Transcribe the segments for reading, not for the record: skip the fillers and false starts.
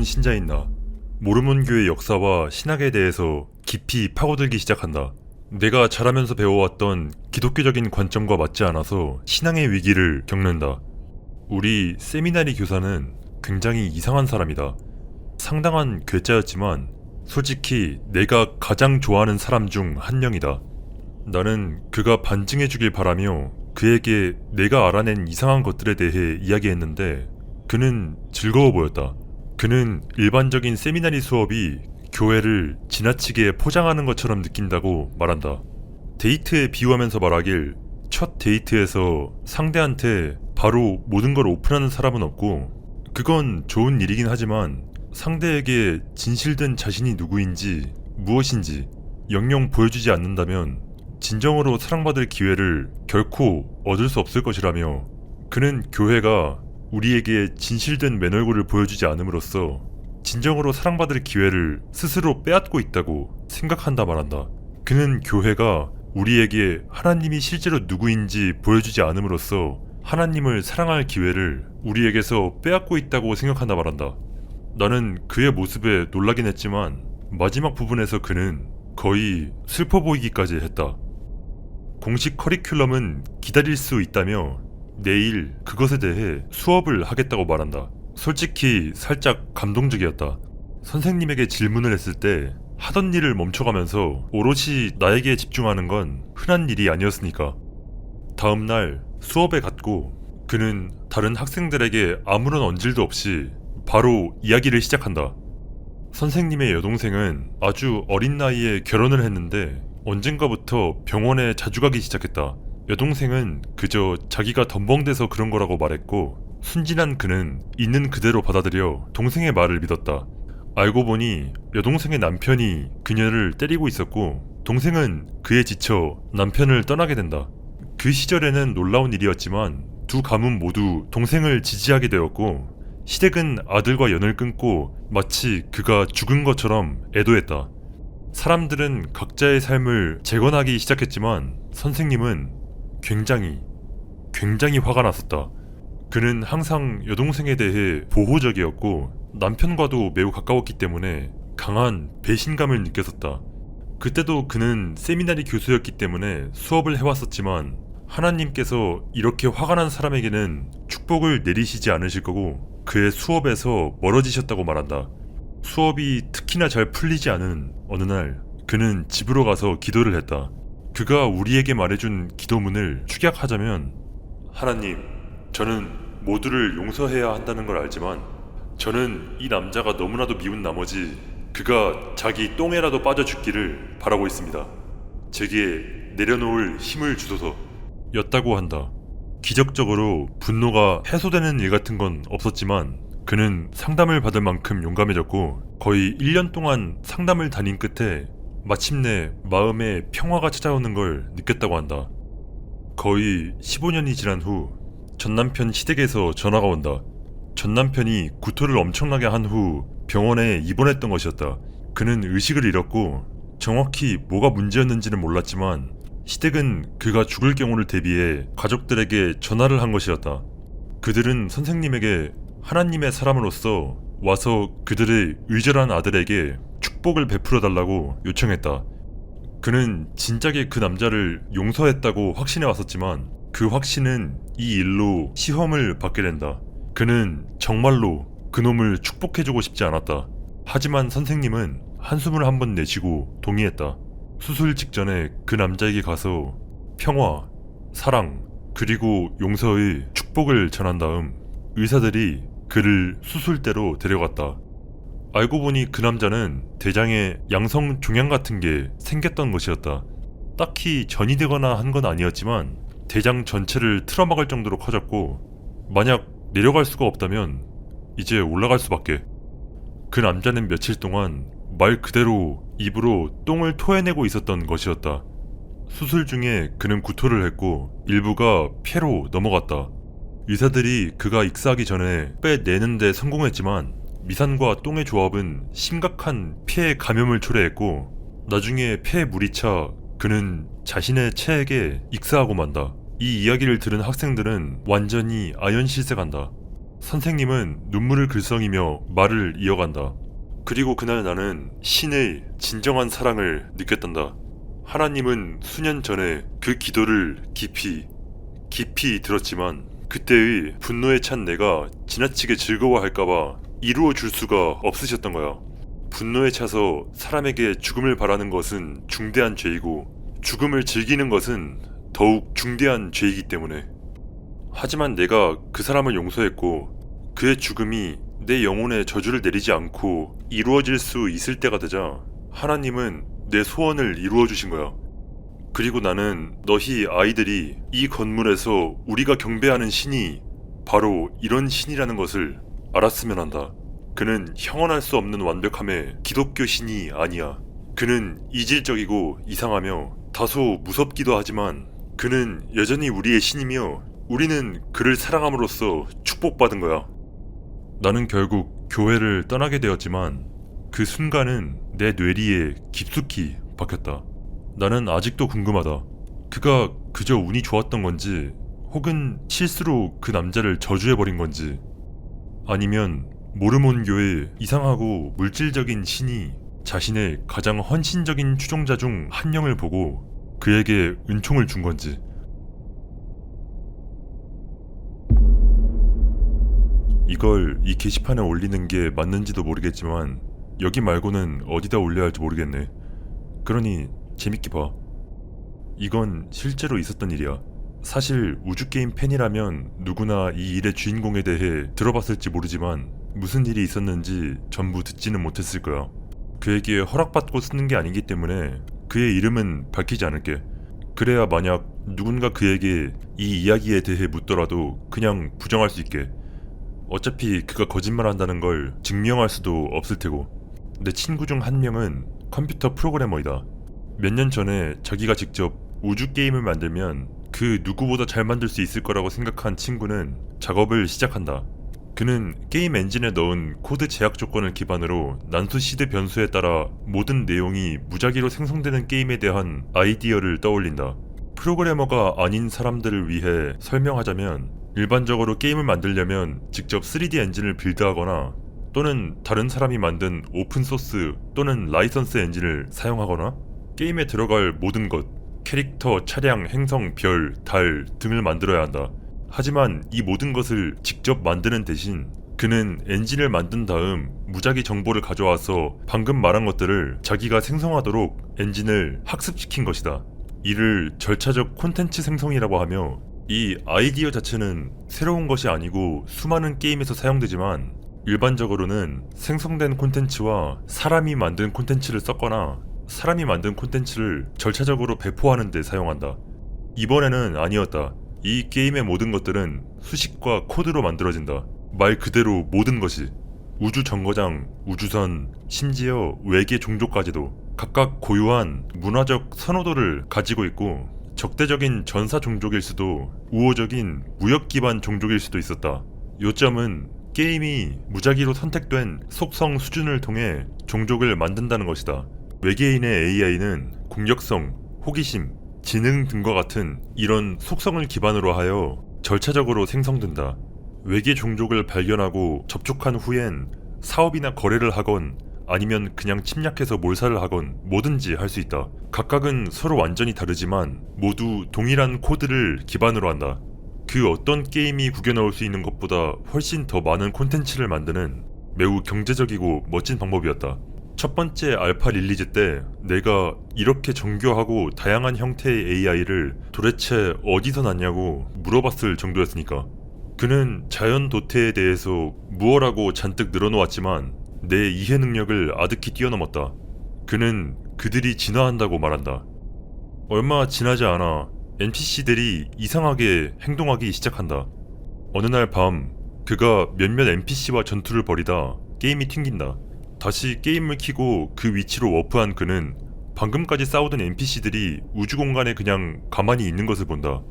모르몬 신자인 나. 모르몬 교의 역사와 신학에 대해서 깊이 파고들기 시작한다. 내가 자라면서 배워왔던 기독교적인 관점과 맞지 않아서 신앙의 위기를 겪는다. 우리 세미나리 교사는 굉장히 이상한 사람이다. 상당한 괴짜였지만 솔직히 내가 가장 좋아하는 사람 중 한 명이다. 나는 그가 반증해주길 바라며 그에게 내가 알아낸 이상한 것들에 대해 이야기했는데 그는 즐거워 보였다. 그는 일반적인 세미나리 수업이 교회를 지나치게 포장하는 것처럼 느낀다고 말한다. 데이트에 비유하면서 말하길 첫 데이트에서 상대한테 바로 모든 걸 오픈하는 사람은 없고 그건 좋은 일이긴 하지만 상대에게 진실된 자신이 누구인지 무엇인지 영영 보여주지 않는다면 진정으로 사랑받을 기회를 결코 얻을 수 없을 것이라며 그는 교회가 우리에게 진실된 맨 얼굴을 보여주지 않음으로써 진정으로 사랑받을 기회를 스스로 빼앗고 있다고 생각한다 말한다. 그는 교회가 우리에게 하나님이 실제로 누구인지 보여주지 않음으로써 하나님을 사랑할 기회를 우리에게서 빼앗고 있다고 생각한다 말한다. 나는 그의 모습에 놀라긴 했지만 마지막 부분에서 그는 거의 슬퍼 보이기까지 했다. 공식 커리큘럼은 기다릴 수 있다며 내일 그것에 대해 수업을 하겠다고 말한다. 솔직히 살짝 감동적이었다. 선생님에게 질문을 했을 때 하던 일을 멈춰가면서 오롯이 나에게 집중하는 건 흔한 일이 아니었으니까. 다음날 수업에 갔고 그는 다른 학생들에게 아무런 언질도 없이 바로 이야기를 시작한다. 선생님의 여동생은 아주 어린 나이에 결혼을 했는데 언젠가부터 병원에 자주 가기 시작했다. 여동생은 그저 자기가 덤벙대서 그런 거라고 말했고 순진한 그는 있는 그대로 받아들여 동생의 말을 믿었다. 알고 보니 여동생의 남편이 그녀를 때리고 있었고 동생은 그에 지쳐 남편을 떠나게 된다. 그 시절에는 놀라운 일이었지만 두 가문 모두 동생을 지지하게 되었고 시댁은 아들과 연을 끊고 마치 그가 죽은 것처럼 애도했다. 사람들은 각자의 삶을 재건하기 시작했지만 선생님은 굉장히 화가 났었다. 그는 항상 여동생에 대해 보호적이었고 남편과도 매우 가까웠기 때문에 강한 배신감을 느꼈었다. 그때도 그는 세미나리 교수였기 때문에 수업을 해왔었지만 하나님께서 이렇게 화가 난 사람에게는 축복을 내리시지 않으실 거고 그의 수업에서 멀어지셨다고 말한다. 수업이 특히나 잘 풀리지 않은 어느 날 그는 집으로 가서 기도를 했다. 그가 우리에게 말해준 기도문을 축약하자면 하나님, 저는 모두를 용서해야 한다는 걸 알지만 저는 이 남자가 너무나도 미운 나머지 그가 자기 똥에라도 빠져 죽기를 바라고 있습니다. 제게 내려놓을 힘을 주소서 였다고 한다. 기적적으로 분노가 해소되는 일 같은 건 없었지만 그는 상담을 받을 만큼 용감해졌고 거의 1년 동안 상담을 다닌 끝에 마침내 마음에 평화가 찾아오는 걸 느꼈다고 한다. 거의 15년이 지난 후 전남편 시댁에서 전화가 온다. 전남편이 구토를 엄청나게 한 후 병원에 입원했던 것이었다. 그는 의식을 잃었고 정확히 뭐가 문제였는지는 몰랐지만 시댁은 그가 죽을 경우를 대비해 가족들에게 전화를 한 것이었다. 그들은 선생님에게 하나님의 사람으로서 와서 그들의 의절한 아들에게 축복을 베풀어 달라고 요청했다. 그는 진작에 그 남자를 용서했다고 확신해 왔었지만 그 확신은 이 일로 시험을 받게 된다. 그는 정말로 그놈을 축복해주고 싶지 않았다. 하지만 선생님은 한숨을 한번 내쉬고 동의했다. 수술 직전에 그 남자에게 가서 평화, 사랑, 그리고 용서의 축복을 전한 다음 의사들이 그를 수술대로 데려갔다. 알고 보니 그 남자는 대장에 양성 종양 같은 게 생겼던 것이었다. 딱히 전이 되거나 한 건 아니었지만 대장 전체를 틀어막을 정도로 커졌고 만약 내려갈 수가 없다면 이제 올라갈 수밖에. 그 남자는 며칠 동안 말 그대로 입으로 똥을 토해내고 있었던 것이었다. 수술 중에 그는 구토를 했고 일부가 폐로 넘어갔다. 의사들이 그가 익사하기 전에 빼내는데 성공했지만 미산과 똥의 조합은 심각한 폐 감염을 초래했고 나중에 폐에 물이 차 그는 자신의 체액에 익사하고 만다. 이 이야기를 들은 학생들은 완전히 아연실색한다. 선생님은 눈물을 글썽이며 말을 이어간다. 그리고 그날 나는 신의 진정한 사랑을 느꼈단다. 하나님은 수년 전에 그 기도를 깊이 들었지만 그때의 분노에 찬 내가 지나치게 즐거워할까봐 이루어 줄 수가 없으셨던 거야. 분노에 차서 사람에게 죽음을 바라는 것은 중대한 죄이고 죽음을 즐기는 것은 더욱 중대한 죄이기 때문에. 하지만 내가 그 사람을 용서했고 그의 죽음이 내 영혼에 저주를 내리지 않고 이루어질 수 있을 때가 되자 하나님은 내 소원을 이루어 주신 거야. 그리고 나는 너희 아이들이 이 건물에서 우리가 경배하는 신이 바로 이런 신이라는 것을 알았으면 한다. 그는 형언할 수 없는 완벽함의 기독교 신이 아니야. 그는 이질적이고 이상하며 다소 무섭기도 하지만 그는 여전히 우리의 신이며 우리는 그를 사랑함으로써 축복받은 거야. 나는 결국 교회를 떠나게 되었지만 그 순간은 내 뇌리에 깊숙이 박혔다. 나는 아직도 궁금하다. 그가 그저 운이 좋았던 건지 혹은 실수로 그 남자를 저주해버린 건지 아니면 모르몬교의 이상하고 물질적인 신이 자신의 가장 헌신적인 추종자 중 한 명을 보고 그에게 은총을 준 건지. 이걸 이 게시판에 올리는 게 맞는지도 모르겠지만 여기 말고는 어디다 올려야 할지 모르겠네. 그러니 재밌게 봐. 이건 실제로 있었던 일이야. 사실 우주게임 팬이라면 누구나 이 일의 주인공에 대해 들어봤을지 모르지만 무슨 일이 있었는지 전부 듣지는 못했을 거야. 그에게 허락받고 쓰는 게 아니기 때문에 그의 이름은 밝히지 않을게. 그래야 만약 누군가 그에게 이 이야기에 대해 묻더라도 그냥 부정할 수 있게. 어차피 그가 거짓말한다는 걸 증명할 수도 없을 테고. 내 친구 중 한 명은 컴퓨터 프로그래머이다. 몇 년 전에 자기가 직접 우주 게임을 만들면 그 누구보다 잘 만들 수 있을 거라고 생각한 친구는 작업을 시작한다. 그는 게임 엔진에 넣은 코드 제약 조건을 기반으로 난수 시드 변수에 따라 모든 내용이 무작위로 생성되는 게임에 대한 아이디어를 떠올린다. 프로그래머가 아닌 사람들을 위해 설명하자면 일반적으로 게임을 만들려면 직접 3D 엔진을 빌드하거나 또는 다른 사람이 만든 오픈소스 또는 라이선스 엔진을 사용하거나 게임에 들어갈 모든 것, 캐릭터, 차량, 행성, 별, 달 등을 만들어야 한다. 하지만 이 모든 것을 직접 만드는 대신 그는 엔진을 만든 다음 무작위 정보를 가져와서 방금 말한 것들을 자기가 생성하도록 엔진을 학습시킨 것이다. 이를 절차적 콘텐츠 생성이라고 하며 이 아이디어 자체는 새로운 것이 아니고 수많은 게임에서 사용되지만 일반적으로는 생성된 콘텐츠와 사람이 만든 콘텐츠를 섞거나 사람이 만든 콘텐츠를 절차적으로 배포하는 데 사용한다. 이번에는 아니었다. 이 게임의 모든 것들은 수식과 코드로 만들어진다. 말 그대로 모든 것이. 우주 정거장, 우주선, 심지어 외계 종족까지도 각각 고유한 문화적 선호도를 가지고 있고 적대적인 전사 종족일 수도 우호적인 무역 기반 종족일 수도 있었다. 요점은 게임이 무작위로 선택된 속성 수준을 통해 종족을 만든다는 것이다. 외계인의 AI는 공격성, 호기심, 지능 등과 같은 이런 속성을 기반으로 하여 절차적으로 생성된다. 외계 종족을 발견하고 접촉한 후엔 사업이나 거래를 하건 아니면 그냥 침략해서 몰살을 하건 뭐든지 할 수 있다. 각각은 서로 완전히 다르지만 모두 동일한 코드를 기반으로 한다. 그 어떤 게임이 구겨 넣을 수 있는 것보다 훨씬 더 많은 콘텐츠를 만드는 매우 경제적이고 멋진 방법이었다. 첫 번째 알파 릴리즈 때 내가 이렇게 정교하고 다양한 형태의 AI를 도대체 어디서 났냐고 물어봤을 정도였으니까. 그는 자연 도태에 대해서 무엇라고 잔뜩 늘어놓았지만 내 이해 능력을 아득히 뛰어넘었다. 그는 그들이 진화한다고 말한다. 얼마 지나지 않아 NPC들이 이상하게 행동하기 시작한다. 어느 날 밤 그가 몇몇 NPC와 전투를 벌이다 게임이 튕긴다. 다시 게임을 켜고 그 위치로 워프한 그는 방금까지 싸우던 NPC들이 우주 공간에 그냥 가만히 있는 것을 본다.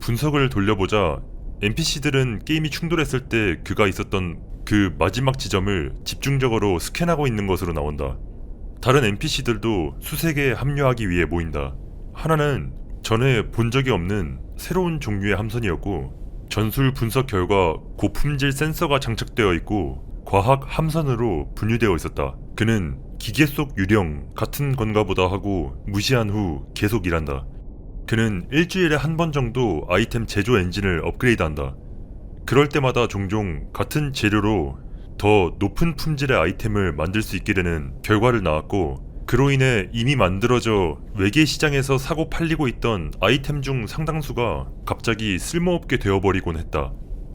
분석을 돌려보자 NPC들은 게임이 충돌했을 때 그가 있었던 그 마지막 지점을 집중적으로 스캔하고 있는 것으로 나온다. 다른 NPC들도 수색에 합류하기 위해 모인다. 하나는 전에 본 적이 없는 새로운 종류의 함선이었고 전술 분석 결과 고품질 센서가 장착되어 있고 과학 함선으로 분류되어 있었다. 그는 기계 속 유령 같은 건가 보다 하고 무시한 후 계속 일한다. 그는 일주일에 한 번 정도 아이템 제조 엔진을 업그레이드한다. 그럴 때마다 종종 같은 재료로 더 높은 품질의 아이템을 만들 수 있게 되는 결과를 낳았고, 그로 인해 이미 만들어져 외계 시장에서 사고 팔리고 있던 아이템 중 상당수가 갑자기 쓸모없게 되어버리곤 했다.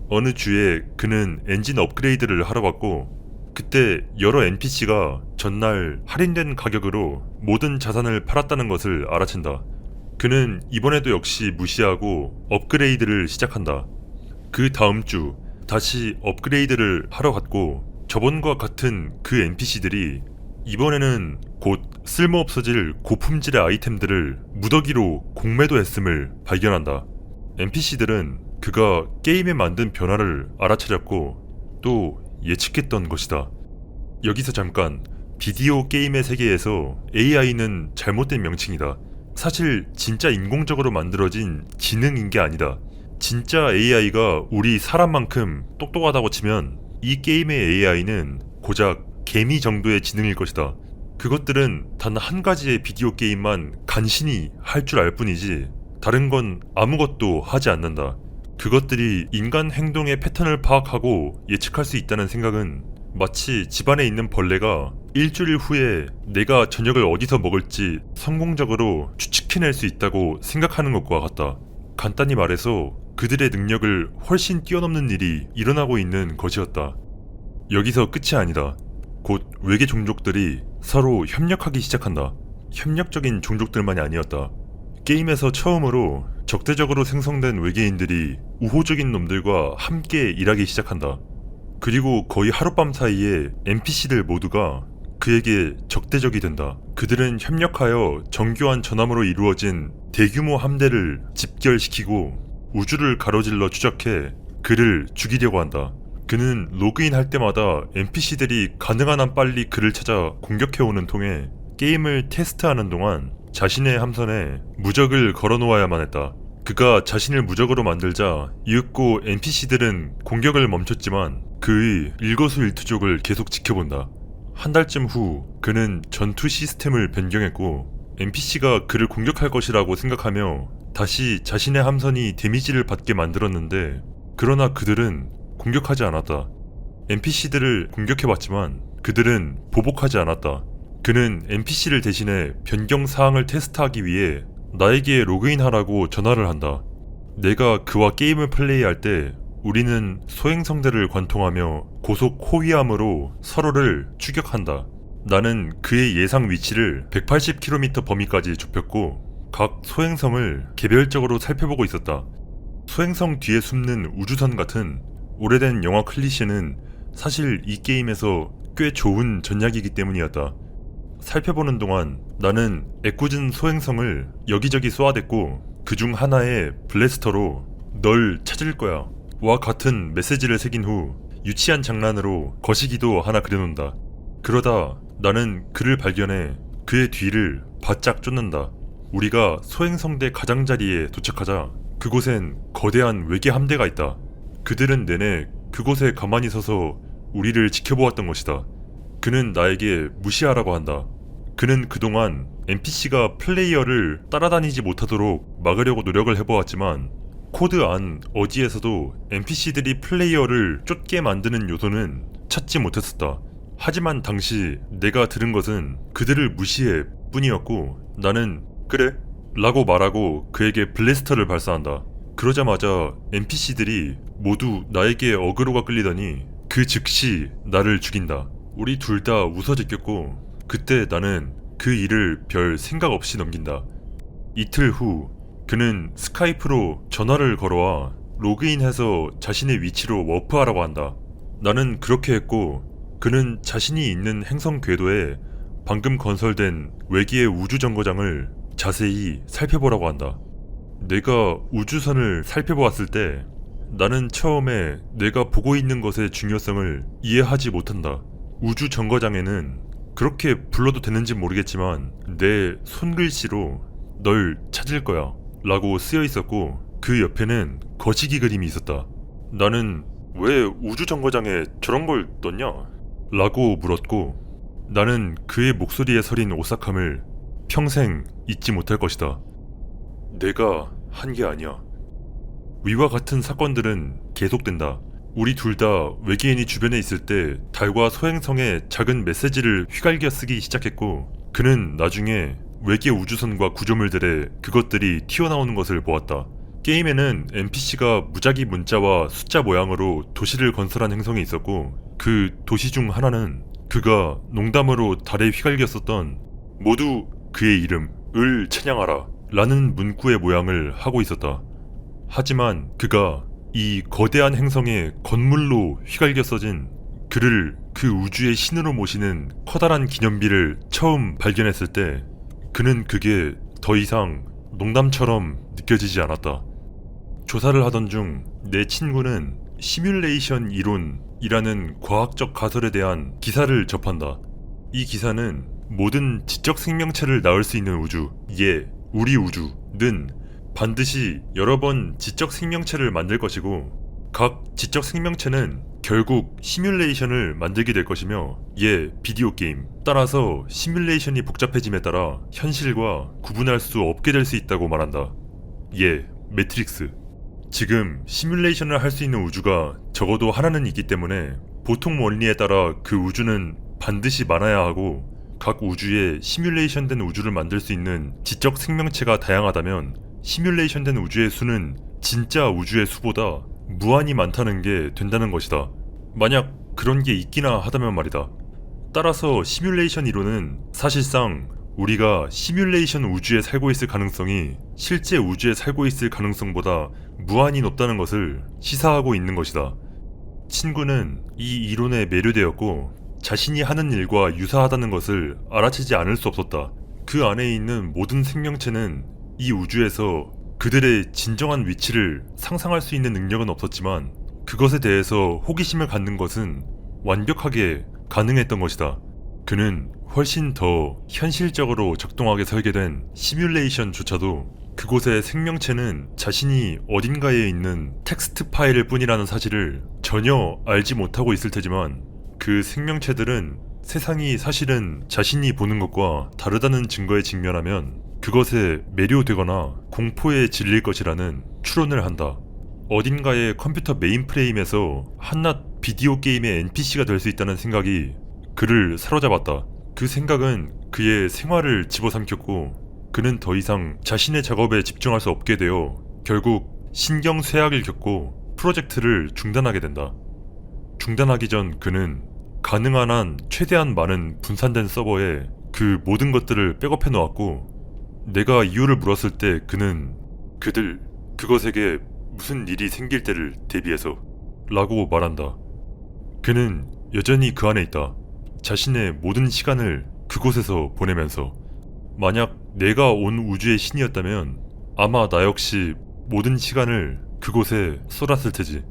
어느 주에 그는 엔진 업그레이드를 하러 갔고, 그때 여러 NPC가 전날 할인된 가격으로 모든 자산을 팔았다는 것을 알아챈다. 그는 이번에도 역시 무시하고 업그레이드를 시작한다. 그 다음 주 다시 업그레이드를 하러 갔고, 저번과 같은 그 NPC들이 이번에는 곧 쓸모없어질 고품질의 아이템들을 무더기로 공매도했음을 발견한다. NPC들은 그가 게임에 만든 변화를 알아차렸고 또 예측했던 것이다. 여기서 잠깐, 비디오 게임의 세계에서 AI는 잘못된 명칭이다. 사실 진짜 인공적으로 만들어진 지능인 게 아니다. 진짜 AI가 우리 사람만큼 똑똑하다고 치면 이 게임의 AI는 고작 개미 정도의 지능일 것이다. 그것들은 단 한 가지의 비디오 게임만 간신히 할 줄 알 뿐이지 다른 건 아무것도 하지 않는다. 그것들이 인간 행동의 패턴을 파악하고 예측할 수 있다는 생각은 마치 집안에 있는 벌레가 일주일 후에 내가 저녁을 어디서 먹을지 성공적으로 추측해낼 수 있다고 생각하는 것과 같다. 간단히 말해서 그들의 능력을 훨씬 뛰어넘는 일이 일어나고 있는 것이었다. 여기서 끝이 아니다. 곧 외계 종족들이 서로 협력하기 시작한다. 협력적인 종족들만이 아니었다. 게임에서 처음으로 적대적으로 생성된 외계인들이 우호적인 놈들과 함께 일하기 시작한다. 그리고 거의 하룻밤 사이에 NPC들 모두가 그에게 적대적이 된다. 그들은 협력하여 정교한 전함으로 이루어진 대규모 함대를 집결시키고 우주를 가로질러 추적해 그를 죽이려고 한다. 그는 로그인 할 때마다 NPC들이 가능한 한 빨리 그를 찾아 공격해오는 통에 게임을 테스트하는 동안 자신의 함선에 무적을 걸어놓아야만 했다. 그가 자신을 무적으로 만들자 이윽고 NPC들은 공격을 멈췄지만 그의 일거수일투족을 계속 지켜본다. 한 달쯤 후 그는 전투 시스템을 변경했고 NPC가 그를 공격할 것이라고 생각하며 다시 자신의 함선이 데미지를 받게 만들었는데, 그러나 그들은 공격하지 않았다. NPC들을 공격해봤지만 그들은 보복하지 않았다. 그는 NPC를 대신해 변경 사항을 테스트하기 위해 나에게 로그인하라고 전화를 한다. 내가 그와 게임을 플레이할 때 우리는 소행성대를 관통하며 고속 호위함으로 서로를 추격한다. 나는 그의 예상 위치를 180km 범위까지 좁혔고 각 소행성을 개별적으로 살펴보고 있었다. 소행성 뒤에 숨는 우주선 같은 오래된 영화 클리셰는 사실 이 게임에서 꽤 좋은 전략이기 때문이었다. 살펴보는 동안 나는 애꿎은 소행성을 여기저기 쏘아댔고 그중 하나에 블래스터로 "널 찾을 거야" 와 같은 메시지를 새긴 후 유치한 장난으로 거시기도 하나 그려놓는다. 그러다 나는 그를 발견해 그의 뒤를 바짝 쫓는다. 우리가 소행성대 가장자리에 도착하자 그곳엔 거대한 외계 함대가 있다. 그들은 내내 그곳에 가만히 서서 우리를 지켜보았던 것이다. 그는 나에게 무시하라고 한다. 그는 그동안 NPC가 플레이어를 따라다니지 못하도록 막으려고 노력을 해보았지만 코드 안 어디에서도 NPC들이 플레이어를 쫓게 만드는 요소는 찾지 못했었다. 하지만 당시 내가 들은 것은 그들을 무시해 뿐이었고 나는 "그래" 라고 말하고 그에게 블래스터를 발사한다. 그러자마자 NPC들이 모두 나에게 어그로가 끌리더니 그 즉시 나를 죽인다. 우리 둘 다 웃어제꼈고 그때 나는 그 일을 별 생각 없이 넘긴다. 이틀 후 그는 스카이프로 전화를 걸어와 로그인해서 자신의 위치로 워프하라고 한다. 나는 그렇게 했고 그는 자신이 있는 행성 궤도에 방금 건설된 외계의 우주정거장을 자세히 살펴보라고 한다. 내가 우주선을 살펴보았을 때 나는 처음에 내가 보고 있는 것의 중요성을 이해하지 못한다. 우주정거장에는 그렇게 불러도 되는지 모르겠지만 내 손글씨로 "널 찾을 거야" 라고 쓰여 있었고 그 옆에는 거시기 그림이 있었다. 나는 왜 우주정거장에 저런 걸 넣냐? 라고 물었고 나는 그의 목소리에 서린 오싹함을 평생 잊지 못할 것이다. 내가 한 게 아니야. 위와 같은 사건들은 계속된다. 우리 둘 다 외계인이 주변에 있을 때 달과 소행성에 작은 메시지를 휘갈겨 쓰기 시작했고 그는 나중에 외계 우주선과 구조물들에 그것들이 튀어나오는 것을 보았다. 게임에는 NPC가 무작위 문자와 숫자 모양으로 도시를 건설한 행성이 있었고 그 도시 중 하나는 그가 농담으로 달에 휘갈겨 썼던 모두 그의 이름을 찬양하라 라는 문구의 모양을 하고 있었다. 하지만 그가 이 거대한 행성의 건물로 휘갈겨 써진 그를 그 우주의 신으로 모시는 커다란 기념비를 처음 발견했을 때 그는 그게 더 이상 농담처럼 느껴지지 않았다. 조사를 하던 중 내 친구는 시뮬레이션 이론이라는 과학적 가설에 대한 기사를 접한다. 이 기사는 모든 지적 생명체를 낳을 수 있는 우주, 우리 우주는 반드시 여러 번 지적 생명체를 만들 것이고 각 지적 생명체는 결국 시뮬레이션을 만들게 될 것이며 비디오 게임. 따라서 시뮬레이션이 복잡해짐에 따라 현실과 구분할 수 없게 될 수 있다고 말한다. 매트릭스. 지금 시뮬레이션을 할 수 있는 우주가 적어도 하나는 있기 때문에 보통 원리에 따라 그 우주는 반드시 많아야 하고 각 우주에 시뮬레이션된 우주를 만들 수 있는 지적 생명체가 다양하다면 시뮬레이션된 우주의 수는 진짜 우주의 수보다 무한히 많다는 게 된다는 것이다. 만약 그런 게 있기나 하다면 말이다. 따라서 시뮬레이션 이론은 사실상 우리가 시뮬레이션 우주에 살고 있을 가능성이 실제 우주에 살고 있을 가능성보다 무한히 높다는 것을 시사하고 있는 것이다. 친구는 이 이론에 매료되었고 자신이 하는 일과 유사하다는 것을 알아채지 않을 수 없었다. 그 안에 있는 모든 생명체는 이 우주에서 그들의 진정한 위치를 상상할 수 있는 능력은 없었지만 그것에 대해서 호기심을 갖는 것은 완벽하게 가능했던 것이다. 그는 훨씬 더 현실적으로 적동하게 설계된 시뮬레이션조차도 그곳의 생명체는 자신이 어딘가에 있는 텍스트 파일일 뿐이라는 사실을 전혀 알지 못하고 있을 테지만 그 생명체들은 세상이 사실은 자신이 보는 것과 다르다는 증거에 직면하면 그것에 매료되거나 공포에 질릴 것이라는 추론을 한다. 어딘가의 컴퓨터 메인프레임에서 한낱 비디오 게임의 NPC가 될 수 있다는 생각이 그를 사로잡았다. 그 생각은 그의 생활을 집어삼켰고 그는 더 이상 자신의 작업에 집중할 수 없게 되어 결국 신경쇠약을 겪고 프로젝트를 중단하게 된다. 중단하기 전 그는 가능한 한 최대한 많은 분산된 서버에 그 모든 것들을 백업해 놓았고 내가 이유를 물었을 때 그는 그것에게 무슨 일이 생길 때를 대비해서 라고 말한다. 그는 여전히 그 안에 있다. 자신의 모든 시간을 그곳에서 보내면서 만약 내가 온 우주의 신이었다면 아마 나 역시 모든 시간을 그곳에 쏟았을 테지.